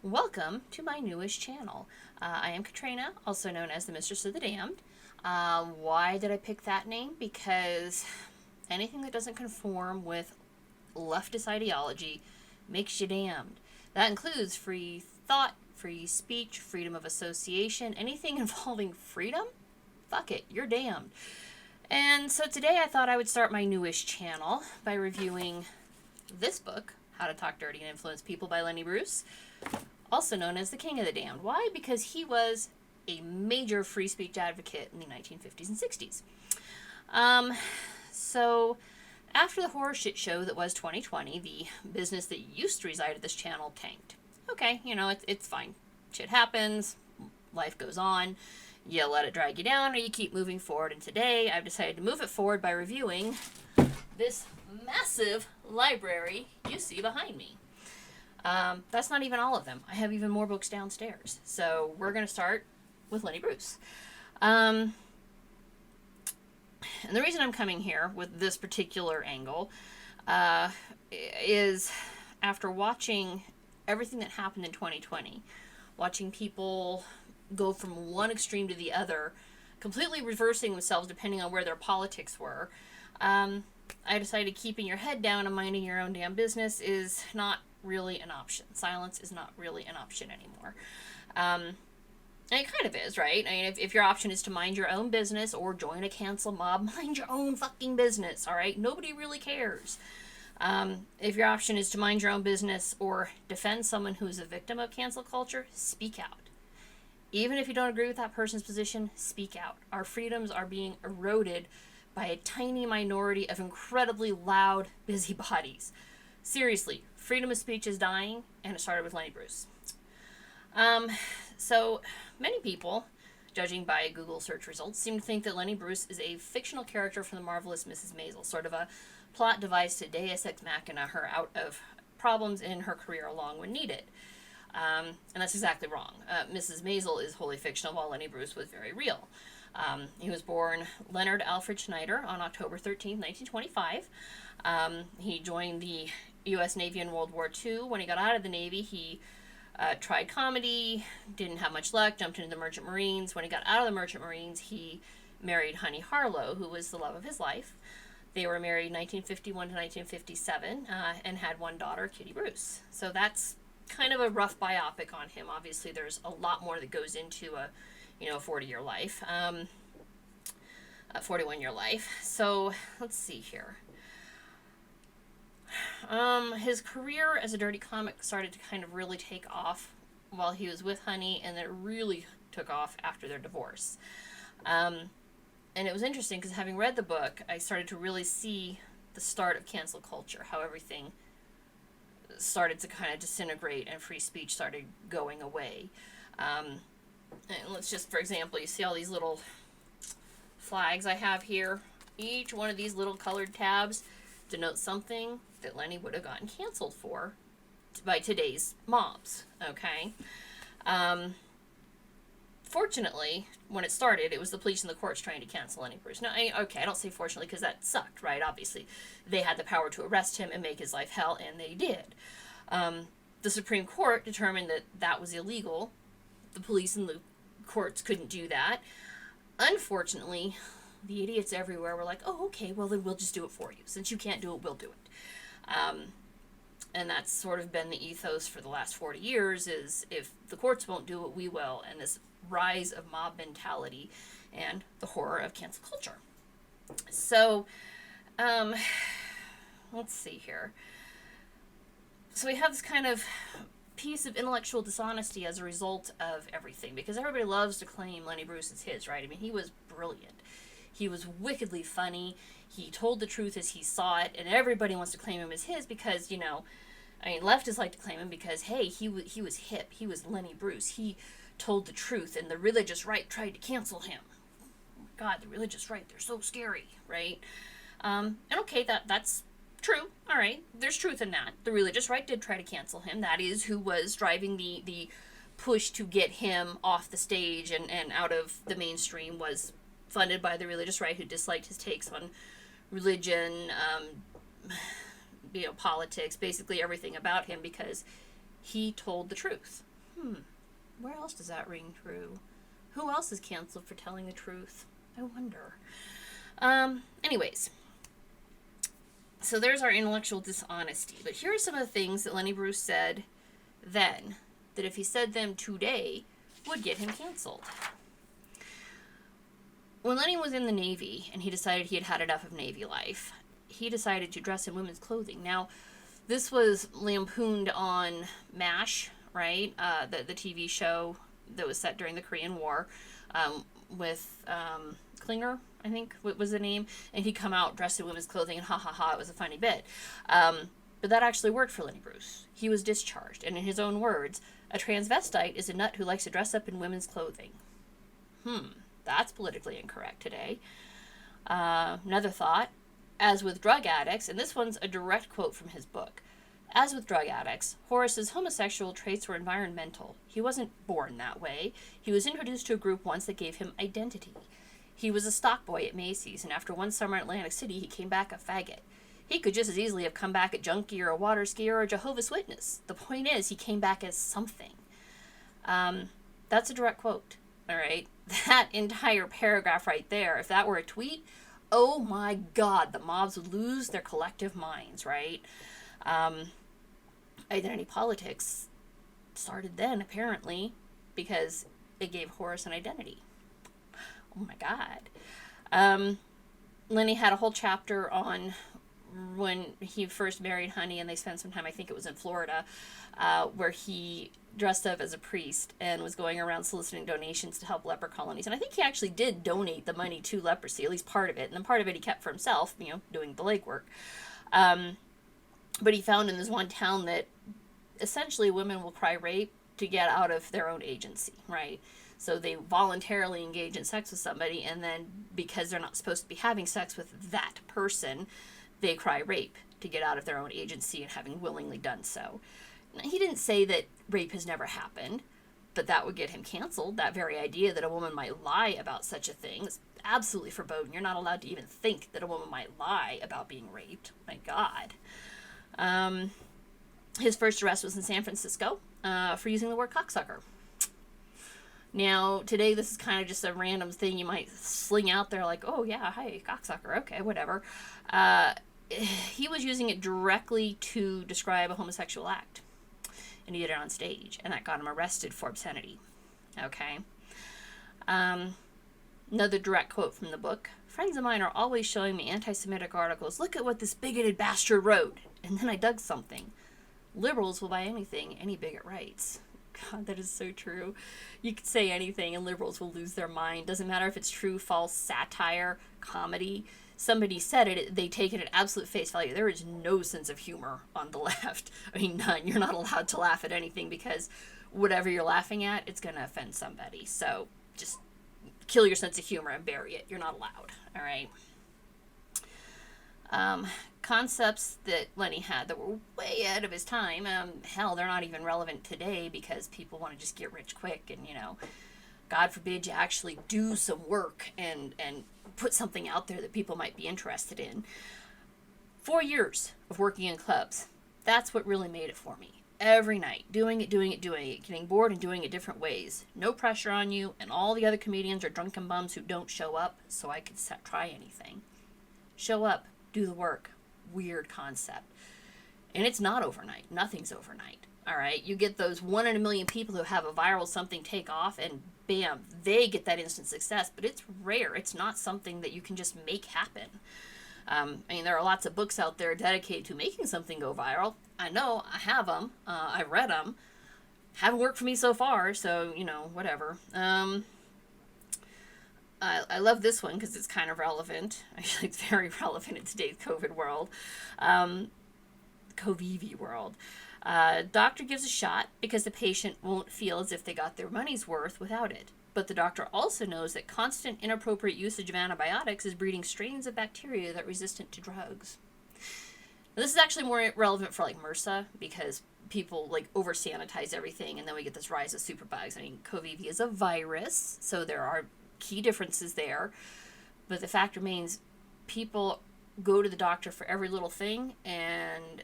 Welcome to my newest channel. I am Katrina, also known as the Mistress of the Damned. Why did I pick that name? Because anything that doesn't conform with leftist ideology makes you damned. That includes free thought, free speech, freedom of association, anything involving freedom. Fuck it, you're damned. And so today I thought I would start my newest channel by reviewing this book, How to Talk Dirty and Influence People by Lenny Bruce, also known as the King of the Damned. Why? Because he was a major free speech advocate in the 1950s and 60s. So after the horror shit show that was 2020, the business that used to reside at this channel tanked. Okay, it's fine. Shit happens. Life goes on. You let it drag you down or you keep moving forward. And today I've decided to move it forward by reviewing this massive library you see behind me. That's not even all of them. I have even more books downstairs. So we're going to start with Lenny Bruce. And the reason I'm coming here with this particular angle is after watching everything that happened in 2020, watching people go from one extreme to the other, completely reversing themselves depending on where their politics were, I decided keeping your head down and minding your own damn business is not really an option. Silence is not really an option anymore. And it kind of is, right? I mean, if your option is to mind your own business or join a cancel mob, mind your own fucking business, all right? Nobody really cares. If your option is to mind your own business or defend someone who is a victim of cancel culture, speak out. Even if you don't agree with that person's position, speak out. Our freedoms are being eroded by a tiny minority of incredibly loud busybodies. Seriously, freedom of speech is dying, and it started with Lenny Bruce. So many people, judging by Google search results, seem to think that Lenny Bruce is a fictional character from the marvelous Mrs. Maisel, sort of a plot device to Deus Ex Machina her out of problems in her career along when needed. And that's exactly wrong. Mrs. Maisel is wholly fictional, while Lenny Bruce was very real. He was born Leonard Alfred Schneider on October 13, 1925. He joined the U.S. Navy in World War II. When he got out of the Navy, he tried comedy, didn't have much luck, jumped into the Merchant Marines. When he got out of the Merchant Marines, he married Honey Harlow, who was the love of his life. They were married 1951 to 1957 and had one daughter, Kitty Bruce. So that's kind of a rough biopic on him. Obviously, there's a lot more that goes into a 40-year life, a 41-year life. So let's see here. His career as a dirty comic started to kind of really take off while he was with Honey, and then it really took off after their divorce. And it was interesting because having read the book, I started to really see the start of cancel culture, how everything started to kind of disintegrate and free speech started going away. And let's just, for example, you see all these little flags I have here. Each one of these little colored tabs denotes something that Lenny would have gotten canceled for by today's mobs, okay? Fortunately, when it started, it was the police and the courts trying to cancel Lenny Bruce. Now, I don't say fortunately because that sucked, right? Obviously, they had the power to arrest him and make his life hell, and they did. The Supreme Court determined that that was illegal. The police and the courts couldn't do that. Unfortunately, the idiots everywhere were like, oh, okay, well, then we'll just do it for you. Since you can't do it, we'll do it. And that's sort of been the ethos for the last 40 years is if the courts won't do it, we will. And this rise of mob mentality and the horror of cancel culture. So, let's see here. So we have this kind of piece of intellectual dishonesty as a result of everything, because everybody loves to claim Lenny Bruce as his, right? I mean, he was brilliant. He was wickedly funny. He told the truth as he saw it, and everybody wants to claim him as his because, leftists like to claim him because, hey, he was hip. He was Lenny Bruce. He told the truth, and the religious right tried to cancel him. Oh my God, the religious right, they're so scary, right? And okay, that's true. All right, there's truth in that. The religious right did try to cancel him. That is who was driving the push to get him off the stage and out of the mainstream was funded by the religious right who disliked his takes on religion, politics, basically everything about him because he told the truth. Where else does that ring true? Who else is canceled for telling the truth? I wonder. Anyways, so there's our intellectual dishonesty. But here are some of the things that Lenny Bruce said then, that if he said them today, would get him canceled. When Lenny was in the Navy and he decided he had had enough of Navy life, he decided to dress in women's clothing. Now, this was lampooned on MASH, right? The TV show that was set during the Korean War, with Klinger, I think was the name, and he'd come out dressed in women's clothing, and ha ha ha, it was a funny bit. But that actually worked for Lenny Bruce. He was discharged, and in his own words, a transvestite is a nut who likes to dress up in women's clothing. That's politically incorrect today. Another thought, as with drug addicts, and this one's a direct quote from his book, as with drug addicts, Horace's homosexual traits were environmental. He wasn't born that way. He was introduced to a group once that gave him identity. He was a stock boy at Macy's, and after one summer in Atlantic City, he came back a faggot. He could just as easily have come back a junkie or a water skier or a Jehovah's Witness. The point is, he came back as something. That's a direct quote, all right? That entire paragraph right there, if that were a tweet, oh my God, the mobs would lose their collective minds, right? Identity politics started then, apparently, because it gave Horace an identity. Oh my God. Lenny had a whole chapter on when he first married Honey, and they spent some time, I think it was in Florida, where he dressed up as a priest and was going around soliciting donations to help leper colonies. And I think he actually did donate the money to leprosy, at least part of it. And then part of it he kept for himself, doing the legwork. But he found in this one town that essentially women will cry rape to get out of their own agency, right? So they voluntarily engage in sex with somebody, and then because they're not supposed to be having sex with that person, they cry rape to get out of their own agency and having willingly done so. Now, he didn't say that rape has never happened, but that would get him canceled. That very idea that a woman might lie about such a thing is absolutely forbidden. You're not allowed to even think that a woman might lie about being raped. My God. His first arrest was in San Francisco for using the word cocksucker. Now, today this is kind of just a random thing you might sling out there like, oh yeah, hi, cocksucker, okay, whatever. He was using it directly to describe a homosexual act. And he did it on stage, and that got him arrested for obscenity. Okay? Another direct quote from the book. Friends of mine are always showing me anti-Semitic articles. Look at what this bigoted bastard wrote. And then I dug something. Liberals will buy anything any bigot writes. God, that is so true. You could say anything and liberals will lose their mind. Doesn't matter if it's true, false, satire, comedy. Somebody said it, they take it at absolute face value. There is no sense of humor on the left. I mean, none. You're not allowed to laugh at anything because whatever you're laughing at, it's going to offend somebody. So just kill your sense of humor and bury it. You're not allowed. All right? Concepts that Lenny had that were way ahead of his time. Hell, they're not even relevant today because people want to just get rich quick and, God forbid you actually do some work and put something out there that people might be interested in. 4 years of working in clubs. That's what really made it for me. Every night, doing it, getting bored and doing it different ways. No pressure on you, and all the other comedians are drunken bums who don't show up, so I could try anything. Show up, do the work. Weird concept. And it's not overnight. Nothing's overnight. All right? You get those 1 in a million people who have a viral something take off, and bam, they get that instant success, but it's rare. It's not something that you can just make happen. There are lots of books out there dedicated to making something go viral. I know, I have them. I've read them. Haven't worked for me so far, so, whatever. I love this one because it's kind of relevant. Actually, it's very relevant in today's COVID world. COVID world. Doctor gives a shot because the patient won't feel as if they got their money's worth without it. But the doctor also knows that constant inappropriate usage of antibiotics is breeding strains of bacteria that are resistant to drugs. Now, this is actually more relevant for MRSA because people over sanitize everything and then we get this rise of superbugs. COVID is a virus, so there are key differences there. But the fact remains, people go to the doctor for every little thing and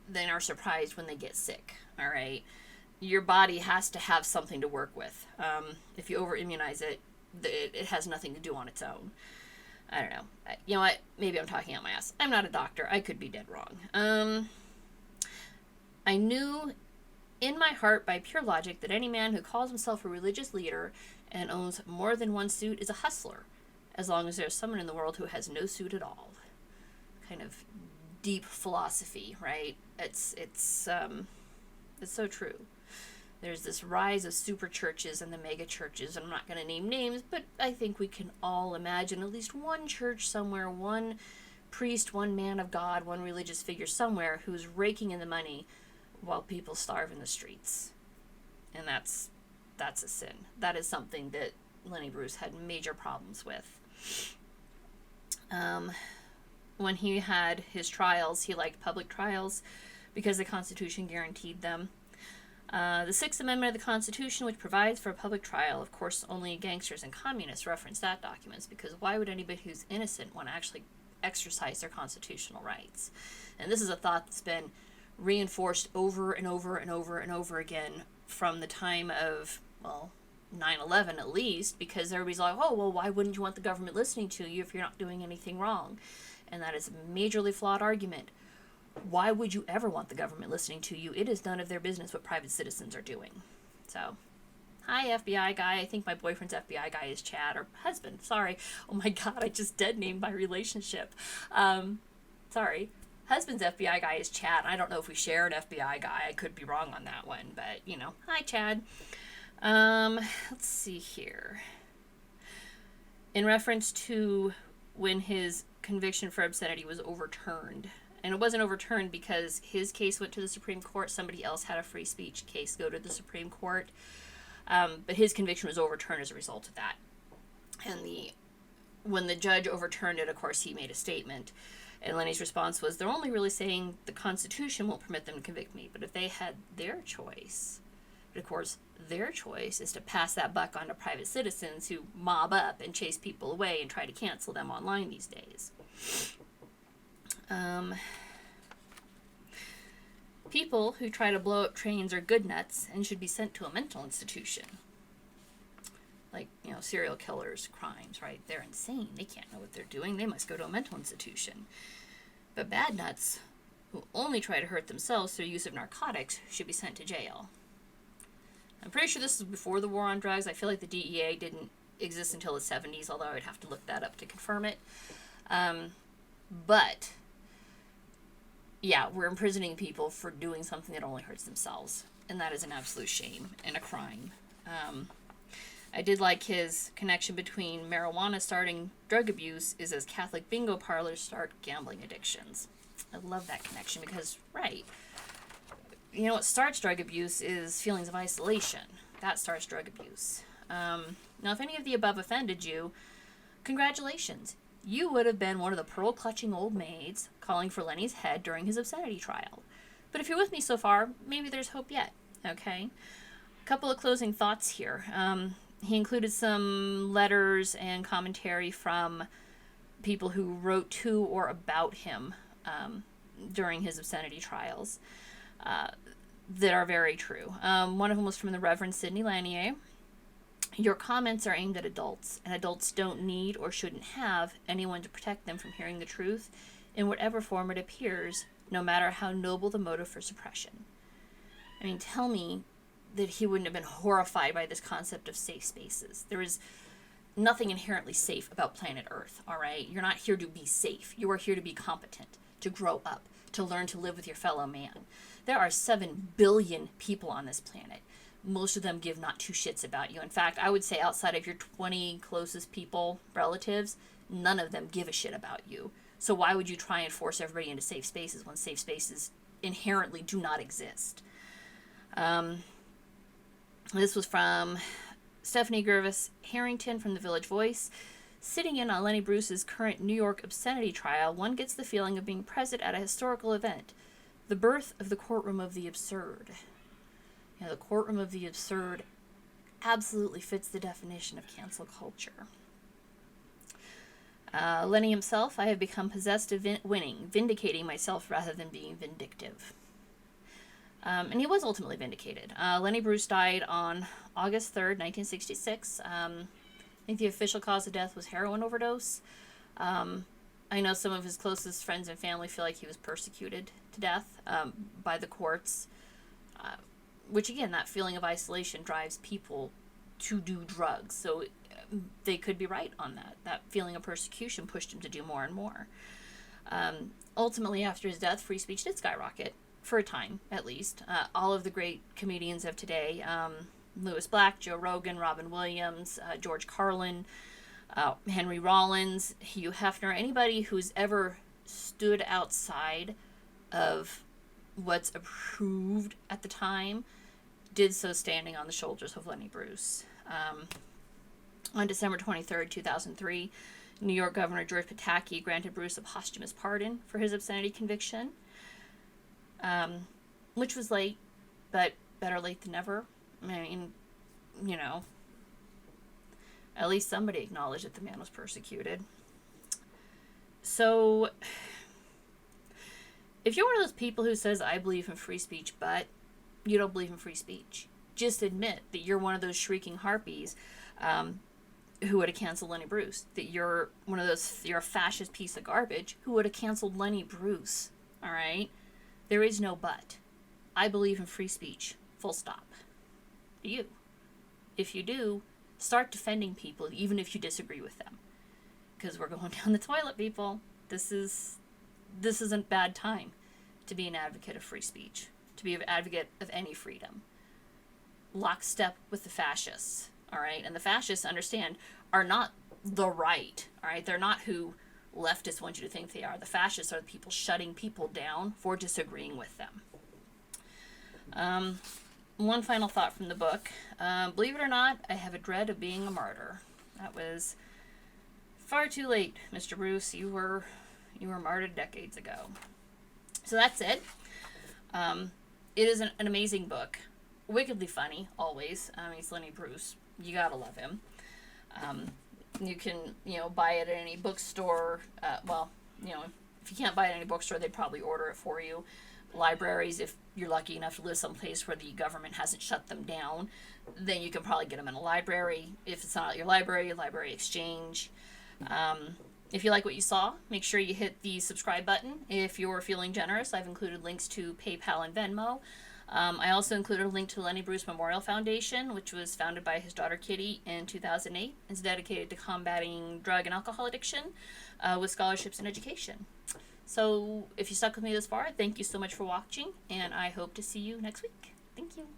then are surprised when they get sick. All right. your body has to have something to work with. If you over-immunize it, it has nothing to do on its own. I don't know. You know what? Maybe I'm talking out my ass. I'm not a doctor. I could be dead wrong. I knew in my heart by pure logic that any man who calls himself a religious leader and owns more than one suit is a hustler, as long as there's someone in the world who has no suit at all. Kind of deep philosophy, right? It's so true. There's this rise of super churches and the mega churches, and I'm not going to name names, but I think we can all imagine at least one church somewhere, one priest, one man of God, one religious figure somewhere who's raking in the money while people starve in the streets. And that's a sin. That is something that Lenny Bruce had major problems with. When he had his trials, he liked public trials because the Constitution guaranteed them. The Sixth Amendment of the Constitution, which provides for a public trial, of course, only gangsters and communists reference that document, because why would anybody who's innocent want to actually exercise their constitutional rights? And this is a thought that's been reinforced over and over and over and over again from the time of, 9/11 at least, because everybody's like, oh, well, why wouldn't you want the government listening to you if you're not doing anything wrong? And that is a majorly flawed argument. Why would you ever want the government listening to you? It is none of their business what private citizens are doing. So, hi, FBI guy. I think my boyfriend's FBI guy is Chad, or husband. Sorry. Oh my God, I just dead named my relationship. Sorry. Husband's FBI guy is Chad. I don't know if we share an FBI guy. I could be wrong on that one, but, hi, Chad. Let's see here. In reference to when his conviction for obscenity was overturned, and it wasn't overturned because his case went to the Supreme Court. Somebody else had a free speech case go to the Supreme Court. But his conviction was overturned as a result of that. And when the judge overturned it, of course, he made a statement. And Lenny's response was, they're only really saying the Constitution won't permit them to convict me. But if they had their choice, but of course, their choice is to pass that buck on to private citizens who mob up and chase people away and try to cancel them online these days. People who try to blow up trains are good nuts and should be sent to a mental institution. Like, serial killers, crimes, right? They're insane. They can't know what they're doing. They must go to a mental institution. But bad nuts, who only try to hurt themselves through use of narcotics, should be sent to jail. I'm pretty sure this was before the war on drugs. I feel like the DEA didn't exist until the 70s, although I'd have to look that up to confirm it. But yeah, we're imprisoning people for doing something that only hurts themselves. And that is an absolute shame and a crime. I did like his connection between marijuana starting drug abuse is as Catholic bingo parlors start gambling addictions. I love that connection because, right, what starts drug abuse is feelings of isolation. That starts drug abuse. Now, if any of the above offended you, congratulations. You would have been one of the pearl-clutching old maids calling for Lenny's head during his obscenity trial. But if you're with me so far, maybe there's hope yet, okay? A couple of closing thoughts here. He included some letters and commentary from people who wrote to or about him during his obscenity trials that are very true. One of them was from the Reverend Sidney Lanier. Your comments are aimed at adults, and adults don't need or shouldn't have anyone to protect them from hearing the truth in whatever form it appears, no matter how noble the motive for suppression. I mean, tell me that he wouldn't have been horrified by this concept of safe spaces. There is nothing inherently safe about planet Earth, all right? You're not here to be safe. You are here to be competent, to grow up, to learn to live with your fellow man. There are 7 billion people on this planet. Most of them give not two shits about you. In fact, I would say outside of your 20 closest people, relatives, none of them give a shit about you. So why would you try and force everybody into safe spaces when safe spaces inherently do not exist? This was from Stephanie Gervis Harrington from the Village Voice. Sitting in on Lenny Bruce's current New York obscenity trial, one gets the feeling of being present at a historical event, the birth of the courtroom of the absurd. The courtroom of the absurd absolutely fits the definition of cancel culture. Lenny himself, I have become possessed of winning, vindicating myself rather than being vindictive. And he was ultimately vindicated. Lenny Bruce died on August 3rd, 1966. I think the official cause of death was heroin overdose. I know some of his closest friends and family feel like he was persecuted to death by the courts, which again, that feeling of isolation drives people to do drugs. So they could be right on that. That feeling of persecution pushed him to do more and more. Ultimately, after his death, free speech did skyrocket, for a time at least. All of the great comedians of today, Louis Black, Joe Rogan, Robin Williams, George Carlin, Henry Rollins, Hugh Hefner, anybody who's ever stood outside of what's approved at the time did so standing on the shoulders of Lenny Bruce. On December 23rd, 2003, New York Governor George Pataki granted Bruce a posthumous pardon for his obscenity conviction, which was late, but better late than never. I mean, you know, at least somebody acknowledged that the man was persecuted. So, if you're one of those people who says, I believe in free speech, but you don't believe in free speech, just admit that you're one of those shrieking harpies who would have canceled Lenny Bruce. That you're one of those, you're a fascist piece of garbage who would have canceled Lenny Bruce. All right? There is no but. I believe in free speech. Full stop. Do you? If you do, start defending people even if you disagree with them. Because we're going down the toilet, people. This isn't bad time to be an advocate of free speech. To be an advocate of any freedom. Lockstep with the fascists. All right? And the fascists, understand, are not the right. All right? They're not who leftists want you to think they are. The fascists are the people shutting people down for disagreeing with them. One final thought from the book. Believe it or not, I have a dread of being a martyr. That was far too late, Mr. Bruce. You were martyred decades ago. So that's it. It is an amazing book. Wickedly funny, always. He's Lenny Bruce. You gotta love him. You can, buy it at any bookstore. If you can't buy it at any bookstore, they'd probably order it for you. Libraries, if you're lucky enough to live someplace where the government hasn't shut them down, then you can probably get them in a library. If it's not at your library exchange. If you like what you saw, make sure you hit the subscribe button. If you're feeling generous, I've included links to PayPal and Venmo. I also included a link to the Lenny Bruce Memorial Foundation, which was founded by his daughter Kitty in 2008. It's dedicated to combating drug and alcohol addiction with scholarships and education. So if you stuck with me this far, thank you so much for watching, and I hope to see you next week. Thank you.